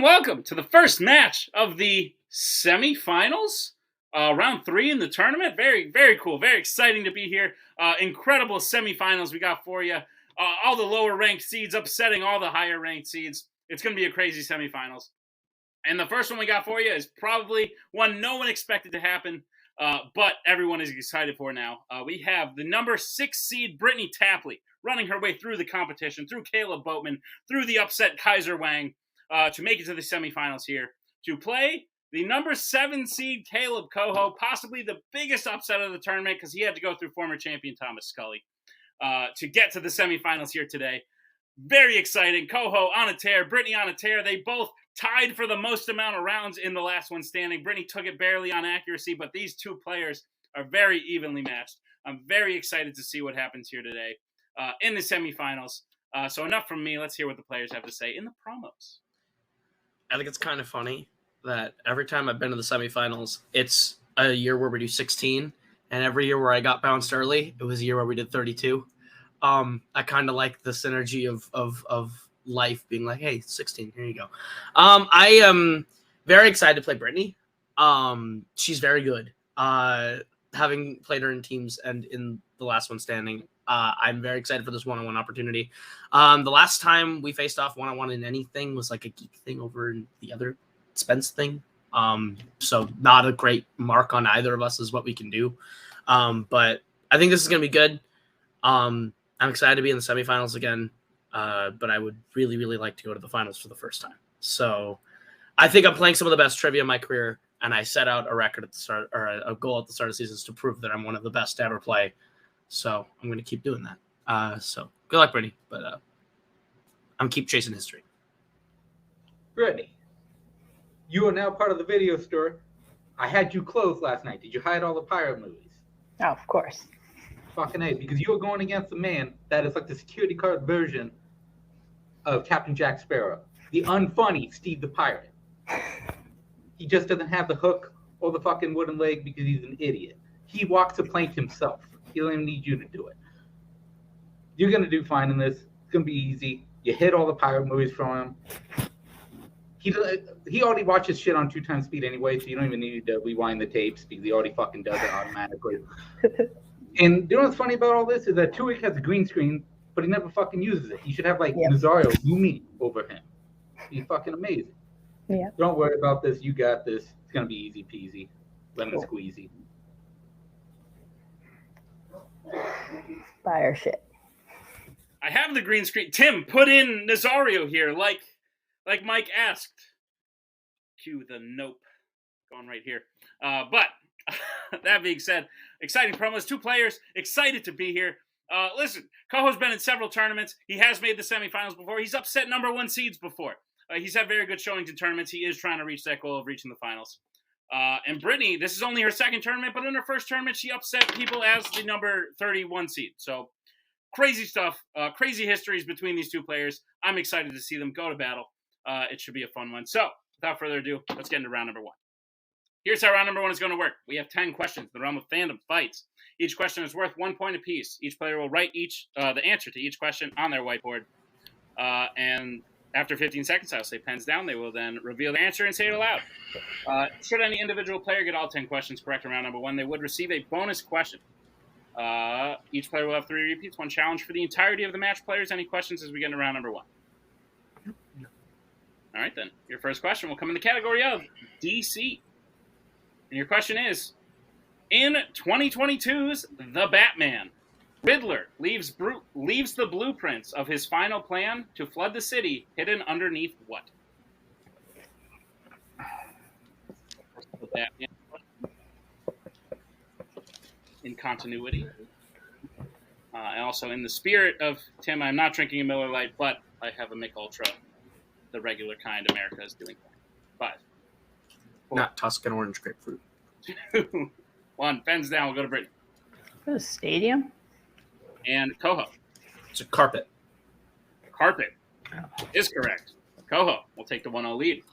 and welcome to the first match of the semifinals, round 3 in the tournament. Very, very cool. Very exciting to be here. Incredible semifinals we got for you. All the lower ranked seeds upsetting all the higher ranked seeds. It's going to be a crazy semifinals. And the first one we got for you is probably one no one expected to happen, but everyone is excited for now. We have the number 6 seed Brittani Tapley running her way through the competition, through Kaleb Boatman, through the upset Kaiser Wang, to make it to the semifinals here, to play the number 7 seed Kaleb Koho, possibly the biggest upset of the tournament because he had to go through former champion Thomas Scully to get to the semifinals here today. Very exciting. Koho on a tear, Brittani on a tear. They both tied for the most amount of rounds in the last one standing. Brittani took it barely on accuracy, but these two players are very evenly matched. I'm very excited to see what happens here today in the semifinals. So enough from me. Let's hear what the players have to say in the promos. I think it's kind of funny that every time I've been to the semifinals, it's a year where we do 16, and every year where I got bounced early, it was a year where we did 32. I kind of like the synergy of life being like, hey, 16, here you go. I am very excited to play Brittani. She's very good. Having played her in teams and in the last one standing, I'm very excited for this one-on-one opportunity. The last time we faced off one-on-one in anything was like a geek thing over in the other Spence thing. So not a great mark on either of us is what we can do. But I think this is going to be good. I'm excited to be in the semifinals again. But I would really, really like to go to the finals for the first time. So I think I'm playing some of the best trivia in my career, and I set out a record at the start, or a goal at the start of the season to prove that I'm one of the best to ever play. So I'm going to keep doing that. So good luck, Brittani. But I'm keep chasing history. Brittani, you are now part of the video store. I had you closed last night. Did you hide all the pirate movies? Oh, of course. Fucking A, because you are going against a man that is like the security card version of Captain Jack Sparrow. The unfunny Steve the Pirate. He just doesn't have the hook or the fucking wooden leg because he's an idiot. He walks a plank himself. He don't even need you to do it. You're going to do fine in this. It's going to be easy. You hit all the pirate movies from him. He already watches shit on 2 times speed anyway, so you don't even need to rewind the tapes because he already fucking does it automatically. And you know what's funny about all this is that Twohig has a green screen, but he never fucking uses it. You should have like Nazario Yumi over him. He's fucking amazing. Yeah. Don't worry about this. You got this. It's gonna be easy peasy, lemon squeezy. Fire shit. I have the green screen. Tim, put in Nazario here, like Mike asked. Cue the nope. Going right here. But that being said, exciting promos. 2 players excited to be here. Listen, Koho's been in several tournaments. He has made the semifinals before. He's upset number 1 seeds before. He's had very good showings in tournaments. He is trying to reach that goal of reaching the finals. And Brittani, this is only her 2nd tournament, but in her 1st tournament, she upset people as the number 31 seed. So crazy stuff, crazy histories between these 2 players. I'm excited to see them go to battle. It should be a fun one. So without further ado, let's get into round number 1. Here's how round number 1 is going to work. We have 10 questions in the realm of fandom fights. Each question is worth 1 point apiece. Each player will write the answer to each question on their whiteboard. And after 15 seconds, I'll say pens down. They will then reveal the answer and say it aloud. Should any individual player get all 10 questions correct in round number 1, they would receive a bonus question. Each player will have 3 repeats, 1 challenge for the entirety of the match players. Any questions as we get into round number 1? All right, then. Your first question will come in the category of DC. And your question is, in 2022's The Batman, Riddler leaves the blueprints of his final plan to flood the city hidden underneath what? The Batman. In continuity. And also in the spirit of Tim, I'm not drinking a Miller Lite, but I have a Mick Ultra, the regular kind America is doing. 5. 4. Not Tuscan orange grapefruit. 2. 1. Pens down. We'll go to Brittani. The stadium? And Koho. It's a carpet. Carpet is correct. Koho will take the 1-0 lead.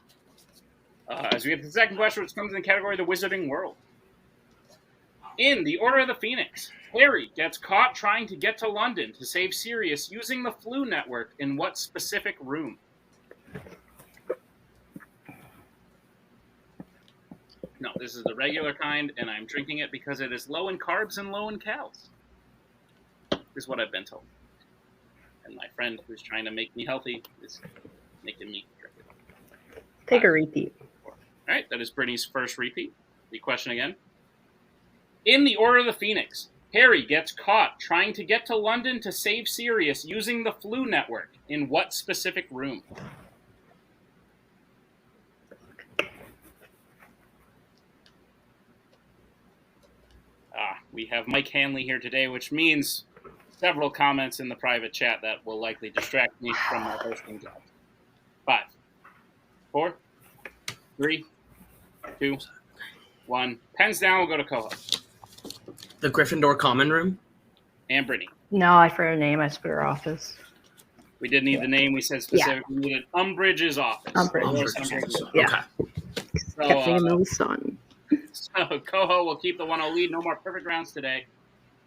As we get to the second question, which comes in the category of the Wizarding World. In the Order of the Phoenix, Harry gets caught trying to get to London to save Sirius using the flu network in what specific room? No, this is the regular kind, and I'm drinking it because it is low in carbs and low in calories. Is what I've been told. And my friend who's trying to make me healthy is making me drink it. Take a repeat. All right, that is Brittany's first repeat. The question again. In the Order of the Phoenix, Harry gets caught trying to get to London to save Sirius using the Flu Network. In what specific room? We have Mike Hanley here today, which means several comments in the private chat that will likely distract me from my hosting job. 5, 4, 3, 2, 1. Pens down, we'll go to Koho. The Gryffindor common room. And Brittany. No, I forgot her name. I split her office. We did need the name. We said specifically we needed Umbridge's office. Umbridge's. Yeah. Okay. So, Kept thinking of the sun. So Koho will keep the 1-0 lead. No more perfect rounds today.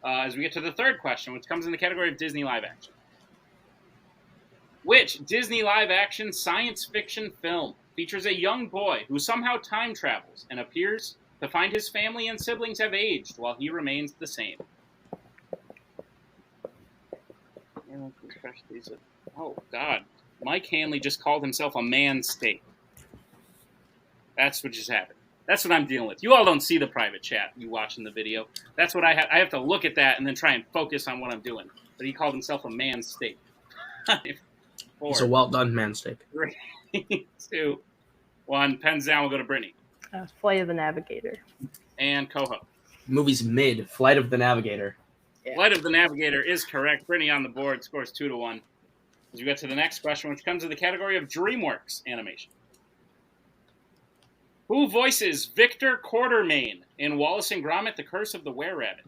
As we get to the third question, which comes in the category of Disney live action. Which Disney live action science fiction film features a young boy who somehow time travels and appears to find his family and siblings have aged while he remains the same? Oh, God. Mike Hanley just called himself a man state. That's what just happened. That's what I'm dealing with. You all don't see the private chat, you watching the video. That's what I have. I have to look at that and then try and focus on what I'm doing. But he called himself a man state. 4, It's a well done man steak. 3, 2, 1. Pens down. We'll go to Brittany. Flight of the Navigator. And Koho. Movie's mid. Flight of the Navigator. Yeah. Flight of the Navigator is correct. Brittany on the board scores 2-1. As we get to the next question, which comes in the category of DreamWorks animation. Who voices Victor Quartermain in Wallace and Gromit: The Curse of the Were-Rabbit?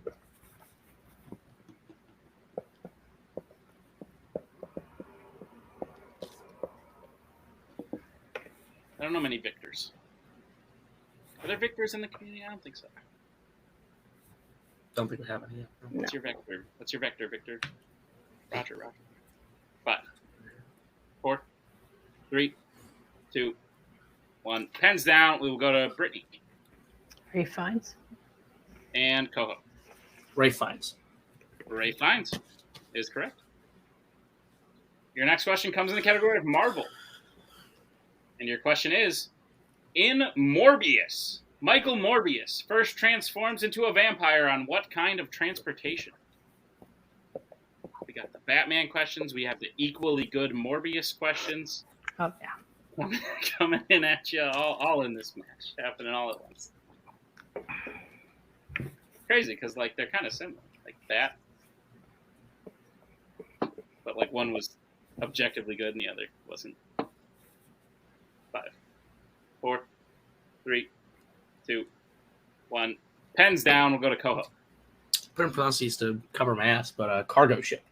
I don't know many Victors. Are there Victors in the community? I don't think so. Don't think we have any yet. What's your vector? What's your vector, Victor? Roger. 5, 4, 3, 2, 1. Pens down. We will go to Brittany. Ray Fiennes. And Koho. Ray Fiennes. Ray Fiennes is correct. Your next question comes in the category of Marvel. And your question is, in Morbius, Michael Morbius first transforms into a vampire on what kind of transportation? We got the Batman questions. We have the equally good Morbius questions. Oh, yeah. Coming in at you all in this match, happening all at once. Crazy, because like they're kind of similar, like that, but like one was objectively good and the other wasn't. 5, 4, 3, 2, 1. Pens down. We'll go to Koho. Couldn't pronounce these to cover my ass, but a cargo ship.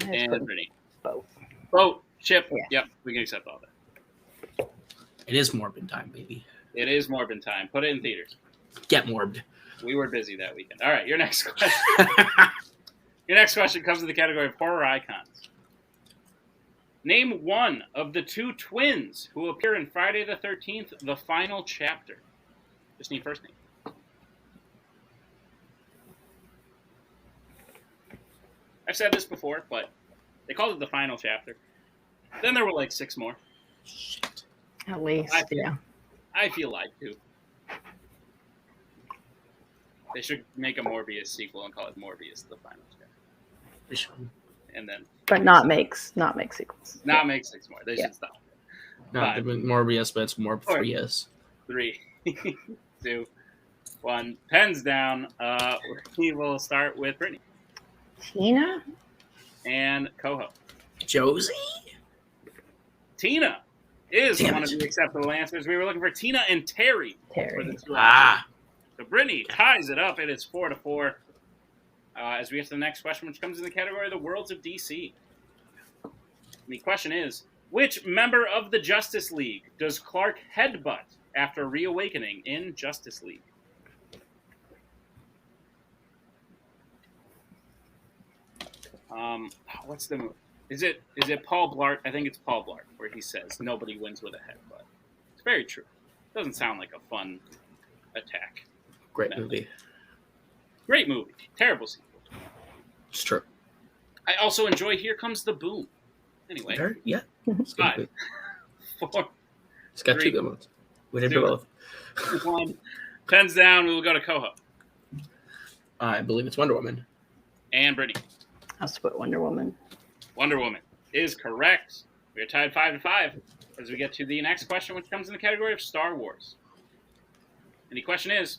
And Brittany. Boat. Ship. Yeah. Yep, we can accept all that. It is Morbid time, baby. It is Morbid time. Put it in theaters. Get morbed. We were busy that weekend. All right, your next question. Your next question comes in the category of horror icons. Name one of the 2 twins who appear in Friday the 13th, the final chapter. Just need first name. I've said this before, but they called it the final chapter. Then there were like 6 more. Shit. At least, yeah. I feel lied to. They should make a Morbius sequel and call it Morbius the final chapter. They should. And then But not make sequels. not make 6 more. They should stop. Not Morbius, but it's Morbius. 3, 2, 1. Pens down. We will start with Brittany Tina? and Koho. Josie? Tina is Damn one it. of the acceptable answers. We were looking for Tina and Terry. For Terry. the 2 Ah. So Brittany ties it up. It is 4-4. As we get to the next question, which comes in the category of the Worlds of DC. And the question is, which member of the Justice League does Clark headbutt after reawakening in Justice League? What's the move? Is it Paul Blart? I think it's Paul Blart, where he says nobody wins with a headbutt. It's very true. Doesn't sound like a fun Attack. Great No. movie. Great movie. Terrible sequel. It's true. I also enjoy Here Comes the Boom. Anyway, Yeah. It's a good 5, movie. 4, It's got 3, 2 good ones. We did 2. both. 1. Pens down. We will go to Koho I believe it's Wonder Woman. and Brittany. I'll split Wonder Woman. Wonder Woman is correct. We are tied 5-5 as we get to the next question, which comes in the category of Star Wars. And the question is,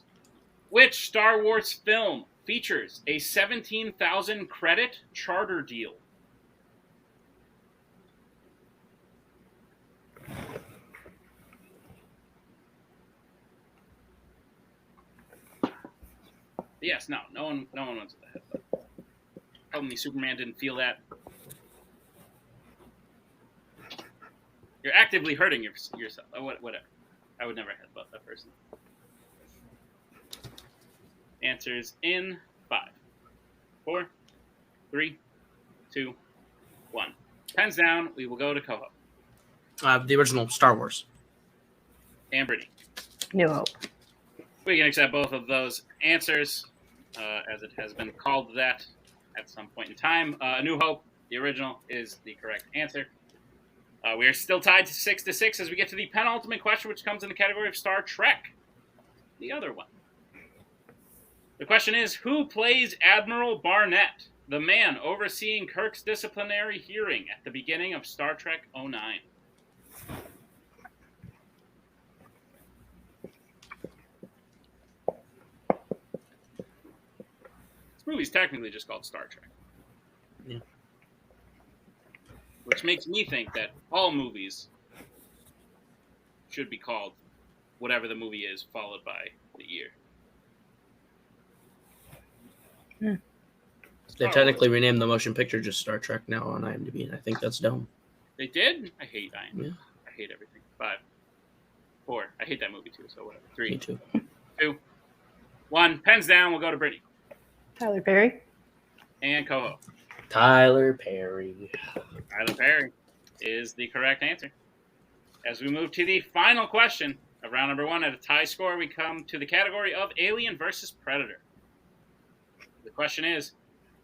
which Star Wars film features a 17,000 credit charter deal? Yes, no one wants to head. Probably Superman didn't feel that. You're actively hurting yourself. Whatever. I would never headbutt that person. Answers in 5, 4, 3, 2, 1. Pens down. We will go to Koho The original Star Wars. and Brittany. New Hope. We can accept both of those answers, as it has been called that at some point in time. A New Hope, the original, is the correct answer. We are still tied to 6-6 as we get to the penultimate question, which comes in the category of Star Trek, the other one. The question is, who plays Admiral Barnett, the man overseeing Kirk's disciplinary hearing at the beginning of Star Trek 09? This movie's technically just called Star Trek. Yeah. Which makes me think that all movies should be called whatever the movie is, followed by the year. They technically renamed the motion picture just Star Trek now on IMDb, and I think that's dumb. They did? I hate IMDb. Yeah. I hate everything. 5, 4. I hate that movie too, so whatever. 3, Me too. 2, 1. Pens down. We'll go to Brittany Tyler Perry. and Koho. Tyler Perry. Tyler Perry is the correct answer. As we move to the final question of round number 1 at a tie score, we come to the category of Alien versus Predator. The question is,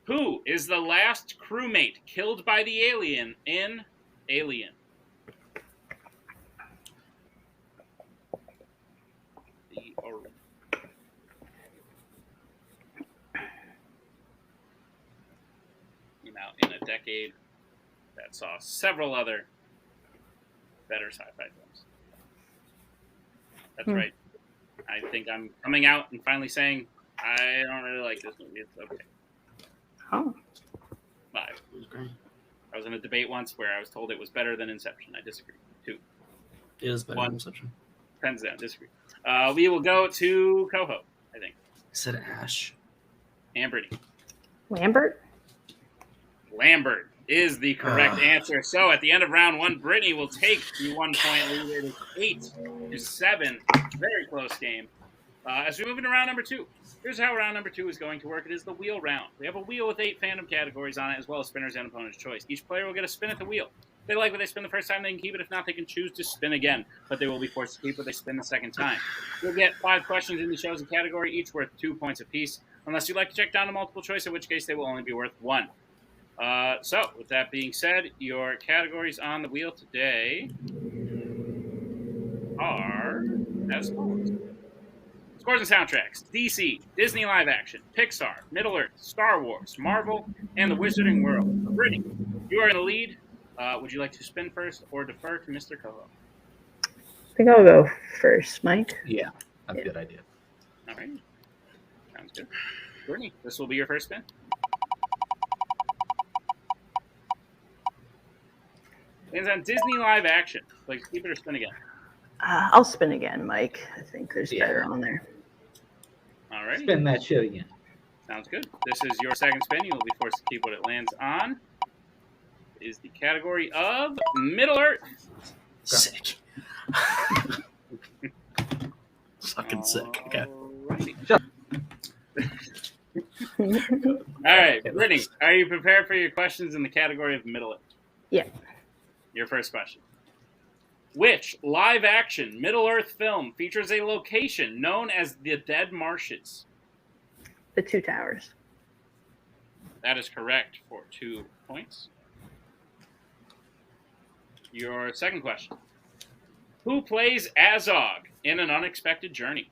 who is the last crewmate killed by the alien in Alien? The original. Came out in a decade that saw several other better sci-fi films. That's right. I think I'm coming out and finally saying I don't really like this movie. It's okay. Oh. 5. It was great. I was in a debate once where I was told it was better than Inception. I disagree. 2. It is better 1. than Inception. Pens down. Disagree. We will go to Koho, I think. I said Ash. And Brittany. Lambert. Lambert is the correct answer. So at the end of round 1, Brittany will take the 1 point lead. It is 8-7. Very close game. As we move into round number 2, here's how round number 2 is going to work. It is the wheel round. We have a wheel with 8 fandom categories on it, as well as spinners and opponent's choice. Each player will get a spin at the wheel. If they like what they spin the first time, they can keep it. If not, they can choose to spin again, but they will be forced to keep what they spin the second time. You'll get 5 questions in the chosen category, each worth 2 points apiece, unless you'd like to check down to multiple choice, in which case they will only be worth 1. So, with that being said, your categories on the wheel today are as follows. Scores and soundtracks: DC, Disney live action, Pixar, Middle-earth, Star Wars, Marvel, and the Wizarding World. Brittany, you are in the lead. Would you like to spin first or defer to Mr. Koho? I think I'll go first, Mike. Yeah, that's a good idea. All right. Sounds good. Brittany, this will be your first spin. Lands on Disney live action. Like, keep it or spin again. I'll spin again, Mike. I think there's better on there. All right. Spin that shit again. Sounds good. This is your second spin. You will be forced to keep what it lands on. It is the category of Middle-earth. Sick. Fucking sick. Okay. All right, Brittany, are you prepared for your questions in the category of Middle-earth? Yeah. Your first question. Which live-action Middle-earth film features a location known as the Dead Marshes? The Two Towers. That is correct for 2 points. Your second question. Who plays Azog in An Unexpected Journey?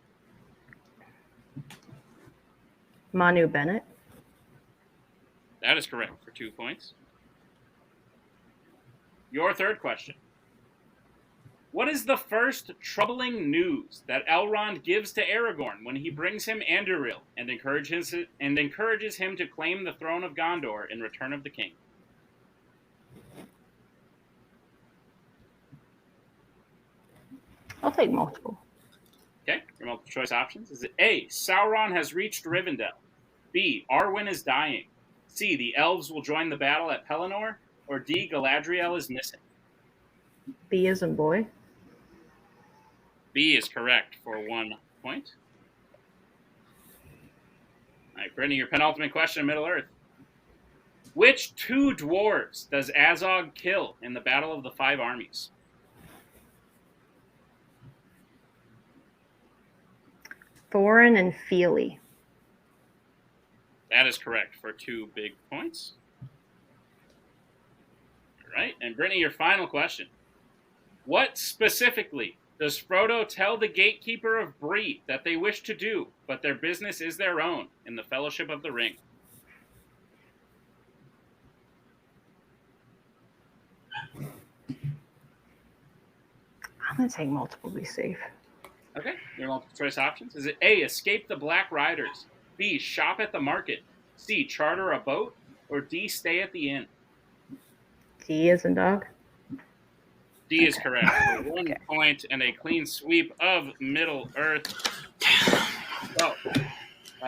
Manu Bennett. That is correct for 2 points. Your third question. What is the first troubling news that Elrond gives to Aragorn when he brings him Anduril and encourages him to claim the throne of Gondor in Return of the King? I'll take multiple. Okay, your multiple choice options. Is it A, Sauron has reached Rivendell? B, Arwen is dying? C, the elves will join the battle at Pelennor? Or D, Galadriel is missing? B as in boy. B is correct for 1 point. All right, Brittany, your penultimate question in Middle-earth. Which 2 dwarves does Azog kill in the Battle of the Five Armies? Thorin and Feely. That is correct for 2 big points. All right, and Brittany, your final question. What specifically does Frodo tell the gatekeeper of Bree that they wish to do, but their business is their own in the Fellowship of the Ring? I'm going to take multiple to be safe. Okay, your multiple choice options. Is it A, escape the Black Riders? B, shop at the market? C, charter a boat? Or D, stay at the inn? D as in dog. D is correct for 1 point and a clean sweep of Middle-earth. So,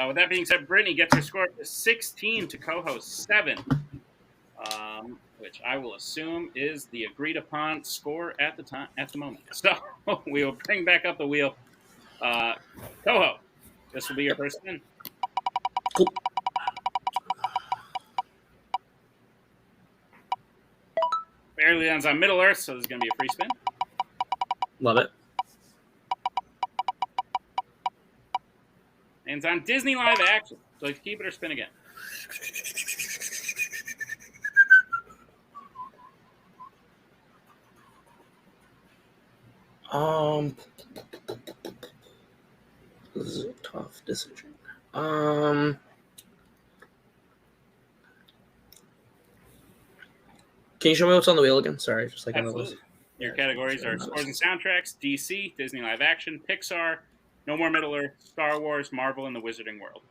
with that being said, Brittany gets her score to 16 to co-host 7, which I will assume is the agreed-upon score at the moment. So we will bring back up the wheel. Koho, this will be your first spin. Cool. Barely lands on Middle-earth, so this is going to be a free spin. Love it. And it's on Disney live action. So you keep it or spin again. This is a tough decision. Can you show me what's on the wheel again? Sorry, just like Absolutely. Your categories are scores and soundtracks, DC, Disney live action, Pixar, No More Middle-earth, Star Wars, Marvel, and the Wizarding World.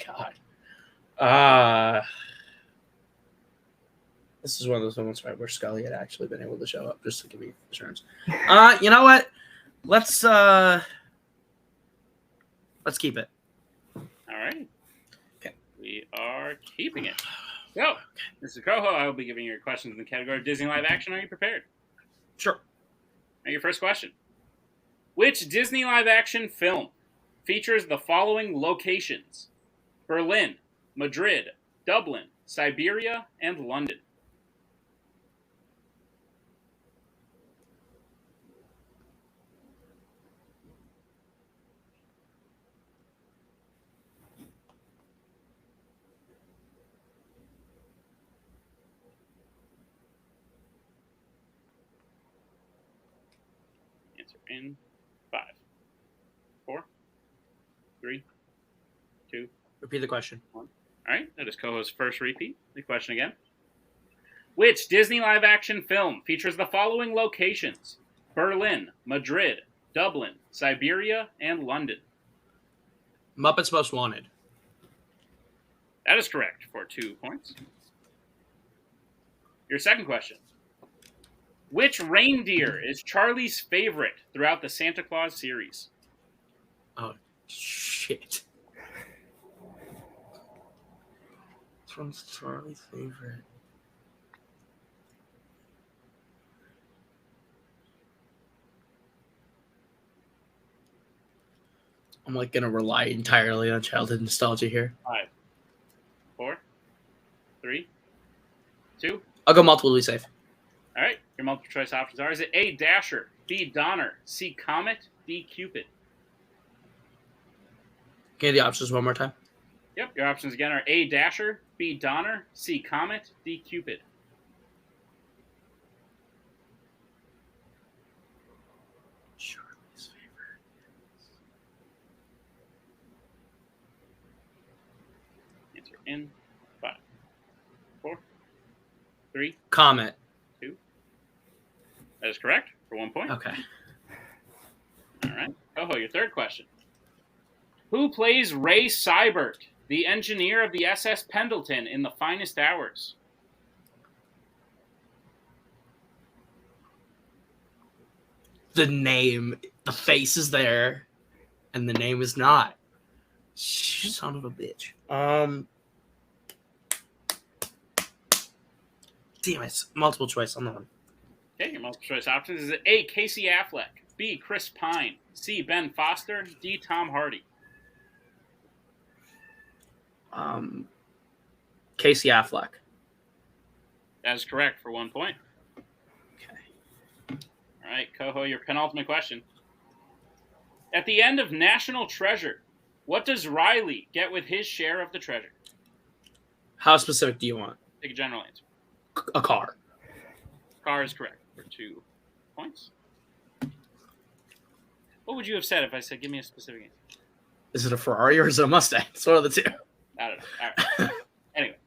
God. This is one of those moments where Scully had actually been able to show up just to give me assurance. You know what? Let's keep it. All right. Okay. We are keeping it. So, Mr. Koho, I will be giving you your questions in the category of Disney live action. Are you prepared? Sure. Now, your first question. Which Disney live action film features the following locations? Berlin, Madrid, Dublin, Siberia, and London. Answer in 5, 4, 3, 2. Repeat the question. 1. All right, that is Koho's first repeat. The question again. Which Disney live action film features the following locations? Berlin, Madrid, Dublin, Siberia, and London. Muppets Most Wanted. That is correct for 2 points. Your second question. Which reindeer is Charlie's favorite throughout the Santa Claus series? Oh, shit. Which one's Charlie's favorite? I'm like going to rely entirely on childhood nostalgia here. 5, 4, 3, 2? I'll go multiple to be safe. All right. Your multiple choice options are: is it A, Dasher, B, Donner, C, Comet, D, Cupid? Give me the options one more time. Yep. Your options again are A, Dasher, B, Donner, C, Comet, D, Cupid. Charlie's favorite. 5, 4, 3, Comet. 2. That is correct for 1 point. Okay. All right. Koho, your third question. Who plays Ray Seibert, the engineer of the SS Pendleton in The Finest Hours? The name, the face is there, and the name is not. Son of a bitch. Damn it. Multiple choice on that one. Okay, your multiple choice options is A, Casey Affleck, B, Chris Pine, C, Ben Foster, D, Tom Hardy. Casey Affleck. That is correct for 1 point. Okay. All right, Koho, your penultimate question. At the end of National Treasure, what does Riley get with his share of the treasure? How specific do you want? Take a general answer. A car. Car is correct for 2 points. What would you have said if I said, give me a specific answer? Is it a Ferrari or is it a Mustang? It's one of the two. I don't know. All right. Anyway,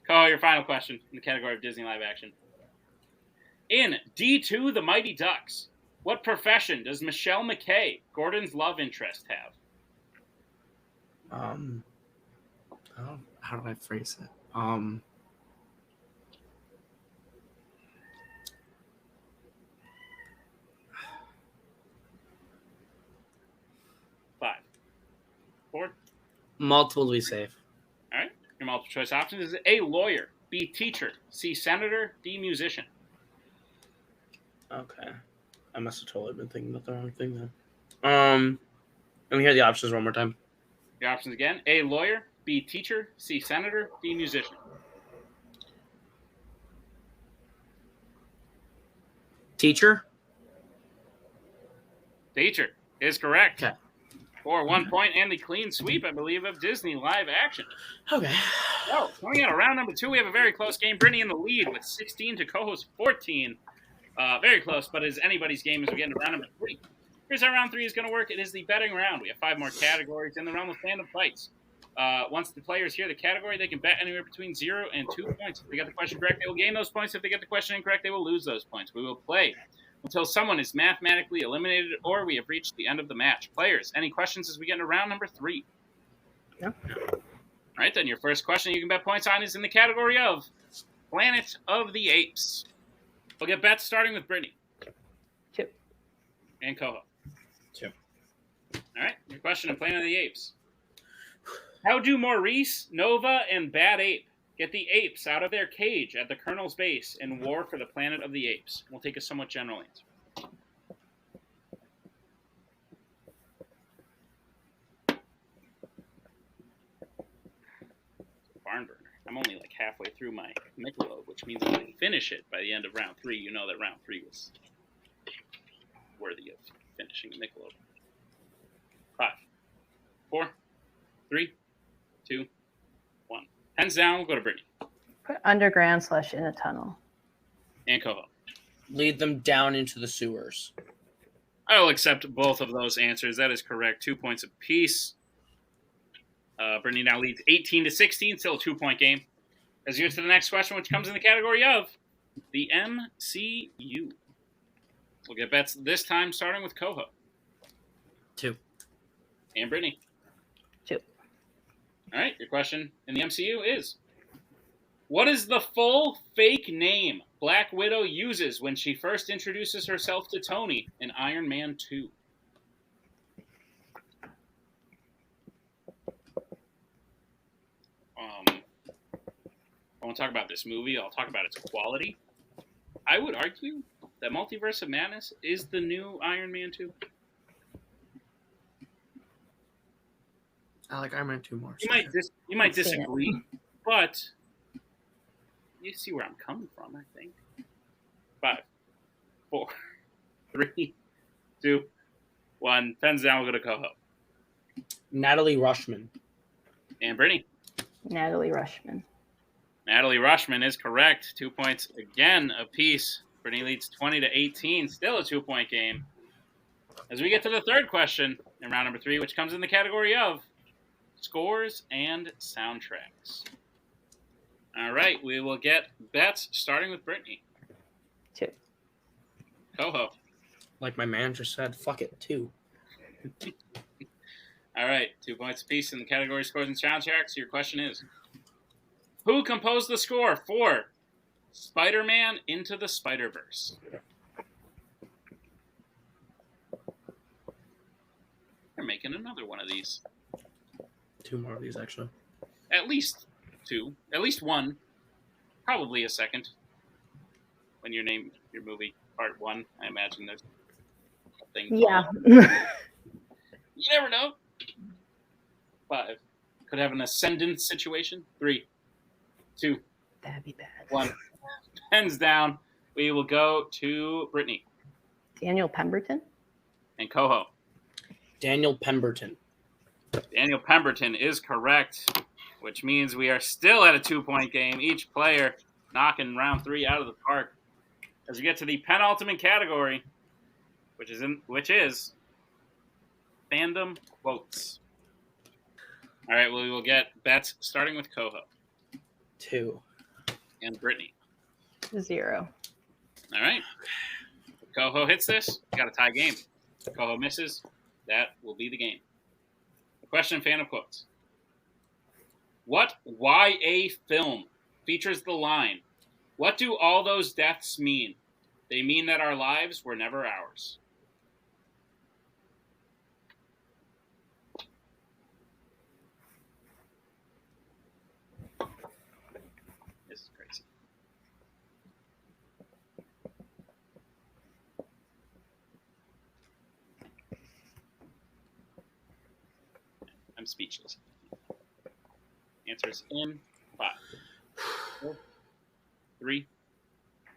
Koho, your final question in the category of Disney live action. In D2, The Mighty Ducks, what profession does Michelle McKay, Gordon's love interest, have? How do I phrase it? 5, 4. Multiple to be safe. All right. Your multiple choice options is A, lawyer, B, teacher, C, senator, D, musician. Okay. I must have totally been thinking about the wrong thing then. Let me hear the options one more time. Your options again: A, lawyer, B, teacher, C, senator, D, musician. Teacher? Teacher is correct. Okay. For 1 point and the clean sweep, I believe, of Disney live action. Okay. So, coming out of round number 2, we have a very close game. Brittany in the lead with 16 to Koho's 14. Very close, but as anybody's game as we get into round number 3. Here's how round 3 is going to work. It is the betting round. We have 5 more categories in the realm of Fandom fights. Once the players hear the category, they can bet anywhere between 0 and 2 points. If they get the question correct, they will gain those points. If they get the question incorrect, they will lose those points. We will play until someone is mathematically eliminated or we have reached the end of the match. Players, any questions as we get into round number 3? Yeah. All right, then your first question you can bet points on is in the category of Planet of the Apes. We'll get bets starting with Brittany. 2. And Koho. 2. All right, your question in Planet of the Apes. How do Maurice, Nova, and Bad Ape get the apes out of their cage at the Colonel's base in War for the Planet of the Apes? We'll take a somewhat general answer. Barn burner. I'm only like halfway through my Michelob, which means if I finish it by the end of round 3, you know that round 3 was worthy of finishing a Michelob. 5, 4, 3, 2, 1. Hands down, we'll go to Brittany. Put underground / in a tunnel. And Koho. Lead them down into the sewers. I will accept both of those answers. That is correct. 2 points apiece. Brittany now leads 18 to 16, still a 2-point game. As you get to the next question, which comes in the category of the MCU. We'll get bets this time, starting with Koho. 2. And Brittany. 2. All right, your question in the MCU is, what is the full fake name Black Widow uses when she first introduces herself to Tony in Iron Man 2? I won't talk about this movie. I'll talk about its quality. I would argue that Multiverse of Madness is the new Iron Man 2. I like Iron Man 2 more. You might disagree, but you see where I'm coming from, I think. 5, 4, 3, 2, 1. Pens down. We'll go to Koho. Natalie Rushman. And Brittany. Natalie Rushman. Natalie Rushman is correct. 2 points again apiece. Brittany leads 20-18. Still a 2-point game. As we get to the third question in round number 3, which comes in the category of scores and soundtracks. All right, we will get bets starting with Brittany. 2. Koho. Like my man just said, fuck it, 2. All right, 2 points apiece in the category scores and soundtracks. Your question is, who composed the score for Spider-Man Into the Spider-Verse? They're making another one of these. 2 more of these, actually. At least 2. At least 1. Probably a second. When you name your movie Part 1, I imagine there's a thing. Yeah. You never know. 5. Could have an ascendant situation. 3, 2, That'd be bad. 1. Pens down. We will go to Brittany. Daniel Pemberton. And Koho. Daniel Pemberton. Daniel Pemberton is correct, which means we are still at a 2-point game. Each player knocking round 3 out of the park. As we get to the penultimate category, which is fandom quotes. All right, well, we will get bets starting with Koho. 2. And Brittany. 0. All right. If Koho hits this, we got a tie game. If Koho misses, that will be the game. The question, fandom quotes. What YA film features the line, "What do all those deaths mean? They mean that our lives were never ours." This is crazy. I'm speechless. Answers in 5, 4, 3,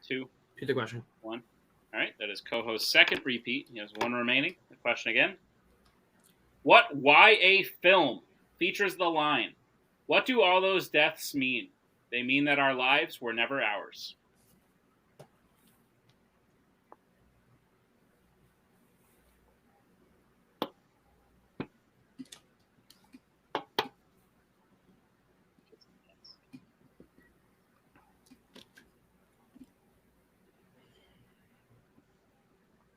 2, Repeat the question. 1. All right, that is Koho's second repeat. He has 1 remaining. The question again. What YA film features the line, "What do all those deaths mean? They mean that our lives were never ours."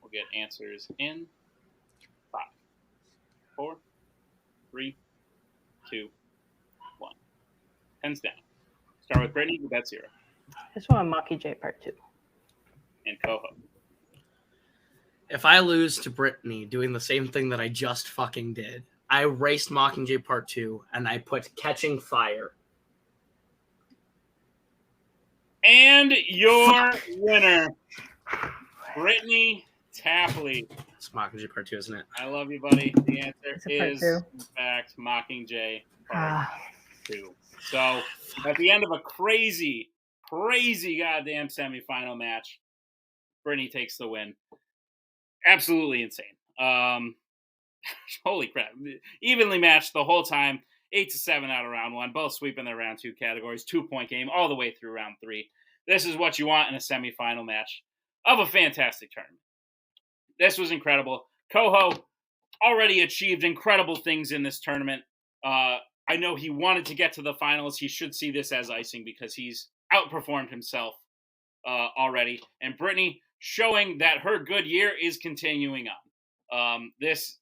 We'll get answers in 5, 4, 3, 2, 1. Pens down. Start with Brittany. You bet 0. I just want Mockingjay Part 2. And Koho. If I lose to Brittany doing the same thing that I just fucking did, I erased Mockingjay Part 2 and I put Catching Fire. And your winner, Brittany Tapley. It's Mockingjay Part 2, isn't it? I love you, buddy. The answer It's a Part is, 2. in fact, Mockingjay Part 2. So, at the end of a crazy goddamn semifinal match, Brittany takes the win. Absolutely insane. Holy crap. Evenly matched the whole time. 8-7 out of round 1. Both sweeping their round 2 categories. 2-point game all the way through round 3. This is what you want in a semifinal match of a fantastic tournament. This was incredible. Koho already achieved incredible things in this tournament. I know he wanted to get to the finals. He should see this as icing because he's outperformed himself already. And Brittany showing that her good year is continuing on. This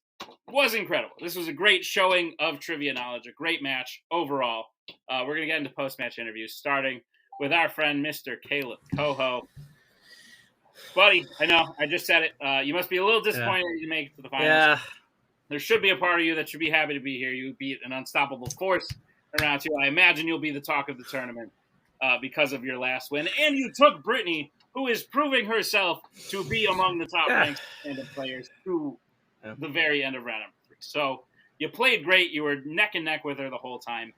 was incredible. This was a great showing of trivia knowledge, a great match overall. We're going to get into post-match interviews, starting with our friend, Mr. Kaleb Koho. Buddy, I know, I just said it. You must be a little disappointed that you didn't make it to the finals. Yeah. There should be a part of you that should be happy to be here. You beat an unstoppable force around 2. I imagine you'll be the talk of the tournament because of your last win. And you took Brittany, who is proving herself to be among the top ranked players, to the very end of round number 3. So you played great. You were neck and neck with her the whole time.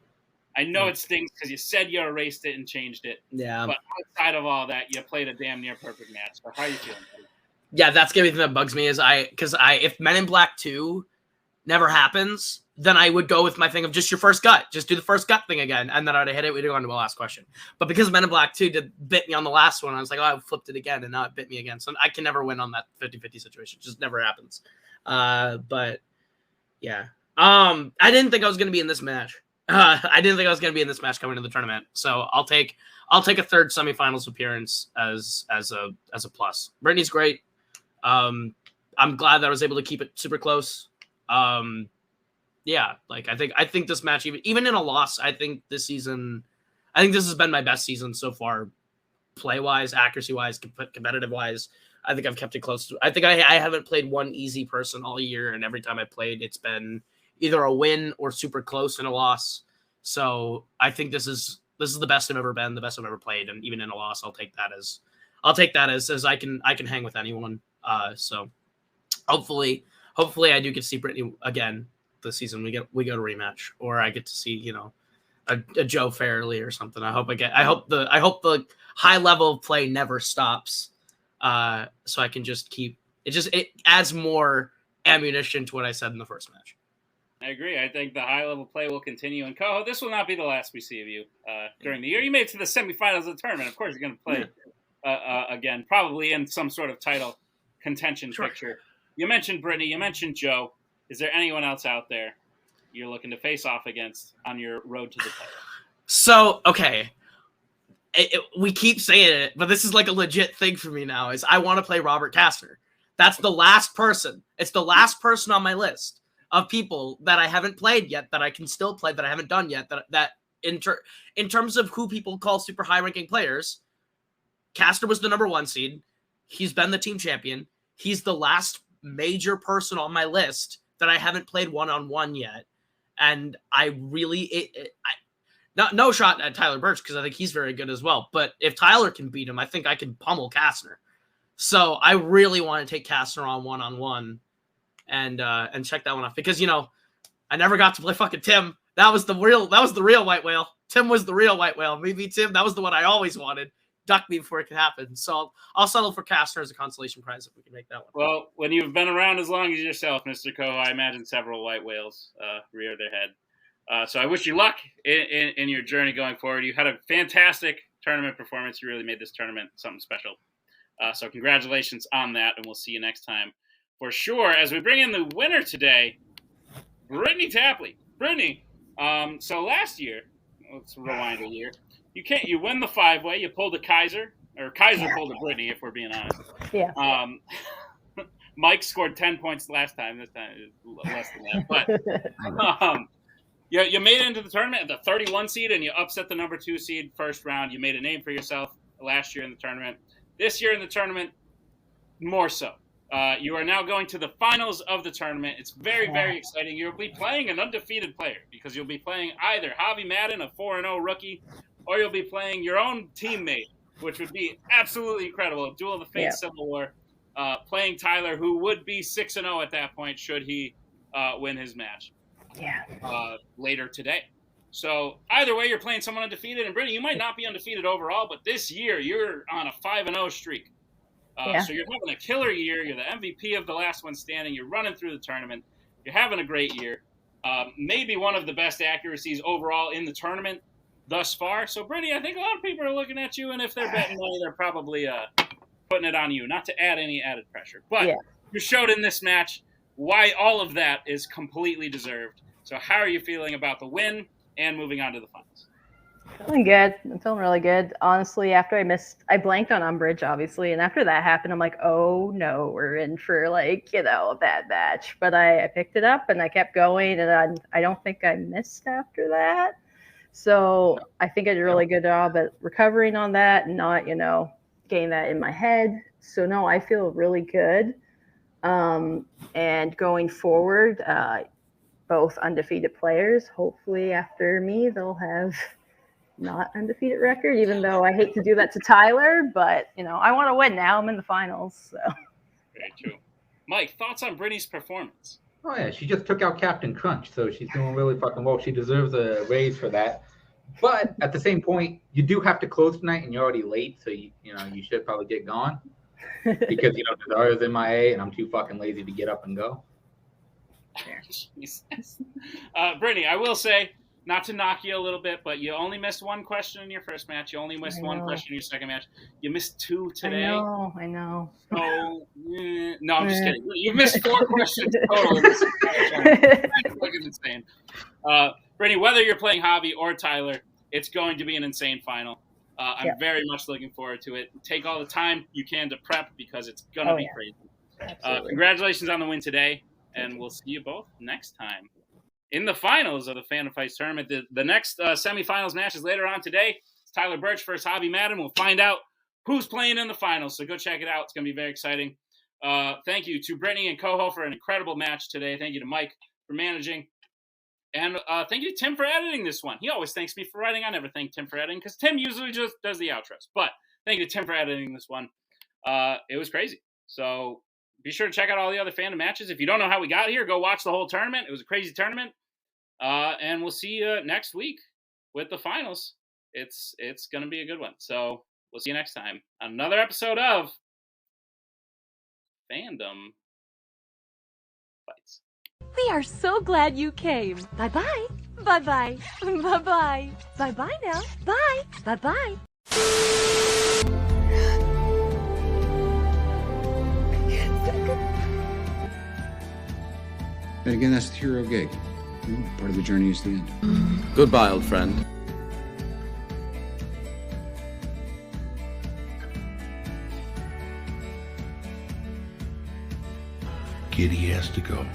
I know it stings because you said you erased it and changed it. Yeah. But outside of all that, you played a damn near perfect match. So how are you feeling, buddy? Yeah, that's the only thing that bugs me is if Men in Black 2 never happens, then I would go with my thing of just your first gut. Just do the first gut thing again. And then I'd hit it. We'd go on to the last question. But because Men in Black 2 bit me on the last one, I was like, oh, I flipped it again. And now it bit me again. So I can never win on that 50-50 situation. It just never happens. But yeah. I didn't think I was going to be in this match. I didn't think I was going to be in this match coming to the tournament. So I'll take a third semifinals appearance as a plus. Brittani's great. I'm glad that I was able to keep it super close. Yeah, like I think this match, even in a loss, I think this has been my best season so far, play wise, accuracy wise, competitive wise. I think I've kept it close. I think I haven't played one easy person all year, and every time I played, it's been either a win or super close in a loss. So I think this is the best I've ever been, the best I've ever played, and even in a loss, I'll take that as I can hang with anyone. So hopefully I do get to see Brittani again this season. We go to rematch, or I get to see a Joe Fairley or something. I hope the high level of play never stops. So I can just keep it. It adds more ammunition to what I said in the first match. I agree. I think the high level play will continue. And Koho, this will not be the last we see of you during the year. You made it to the semifinals of the tournament. Of course, you're going to play again, probably in some sort of title contention picture. You mentioned Brittani. You mentioned Joe. Is there anyone else out there you're looking to face off against on your road to the title? So, okay. We keep saying it, but this is like a legit thing for me now, is I want to play Robert Kastner. That's the last person. It's the last person on my list of people that I haven't played yet, that I can still play, that I haven't done yet, that in terms of who people call super high-ranking players, Kastner was the number 1 seed. He's been the team champion. He's the last major person on my list that I haven't played one-on-one yet. And I really... no shot at Tyler Birch, because I think he's very good as well. But if Tyler can beat him, I think I can pummel Kastner. So I really want to take Kastner on one-on-one and check that one off. Because, I never got to play fucking Tim. That was the real white whale. Tim was the real white whale. Maybe Tim, that was the one I always wanted. Duck me before it could happen. So I'll settle for Kastner as a consolation prize if we can make that one. Well, when you've been around as long as yourself, Mr. Koho, I imagine several white whales rear their head. So I wish you luck in your journey going forward. You had a fantastic tournament performance. You really made this tournament something special. So congratulations on that, and we'll see you next time for sure. As we bring in the winner today, Brittani Tapley. Brittani, so last year, let's rewind a year. You win the 5-way. You pulled a Kaiser, or Kaiser pulled a Brittani, if we're being honest. Yeah. Mike scored 10 points last time. This time it was less than that. But you made it into the tournament at the 31 seed, and you upset the number 2 seed first round. You made a name for yourself last year in the tournament. This year in the tournament, more so. You are now going to the finals of the tournament. It's very, very exciting. You'll be playing an undefeated player, because you'll be playing either Javi Madden, a 4-0 rookie, or you'll be playing your own teammate, which would be absolutely incredible. Duel of the Fates Civil War. Playing Tyler, who would be 6-0 at that point should he win his match later today. So either way, you're playing someone undefeated. And Brittani, you might not be undefeated overall, but this year you're on a 5-0 streak. So you're having a killer year. You're the MVP of the last one standing. You're running through the tournament. You're having a great year. Maybe one of the best accuracies overall in the tournament thus far. So Brittani, I think a lot of people are looking at you, and if they're betting money, they're probably putting it on you. Not to add any added pressure, but you showed in this match why all of that is completely deserved. So how are you feeling about the win and moving on to the finals? Feeling good. I'm feeling really good. Honestly, after I blanked on Umbridge, obviously, and after that happened, I'm like, oh no, we're in for a bad match. But I picked it up and I kept going, and I don't think I missed after that. So I think I did a really good job at recovering on that and not, getting that in my head. So no, I feel really good. And going forward, both undefeated players, hopefully after me, they'll have not undefeated record, even though I hate to do that to Tyler, but I want to win now. I'm in the finals. So very true. Mike, thoughts on Brittani's performance? Oh yeah, she just took out Captain Crunch, so she's doing really fucking well. She deserves a raise for that. But at the same point, you do have to close tonight, and you're already late, so you should probably get gone because Nazario's MIA, and I'm too fucking lazy to get up and go. Jesus. Brittany, I will say, not to knock you a little bit, but you only missed one question in your first match. You only missed one question in your second match. You missed 2 today. I know. So, no, I'm just kidding. You missed 4 questions total. That's fucking insane. Brittany, whether you're playing Javi or Tyler, it's going to be an insane final. I'm very much looking forward to it. Take all the time you can to prep because it's going to be crazy. Congratulations on the win today, and we'll see you both next time. In the finals of the Fandom Fights tournament, the next semifinals match is later on today. It's Tyler Birch versus Javi Madden. We'll find out who's playing in the finals, so go check it out. It's going to be very exciting. Thank you to Brittany and Koho for an incredible match today. Thank you to Mike for managing. And thank you to Tim for editing this one. He always thanks me for writing. I never thank Tim for editing because Tim usually just does the outros. But thank you to Tim for editing this one. It was crazy. So be sure to check out all the other Fandom matches. If you don't know how we got here, go watch the whole tournament. It was a crazy tournament. And we'll see you next week with the finals. It's going to be a good one. So we'll see you next time on another episode of Fandom Fights. We are so glad you came. Bye-bye. Bye-bye. Bye-bye. Bye-bye now. Bye. Bye-bye. And again, that's the hero gig. Part of the journey is the end. Goodbye, old friend. Kitty has to go.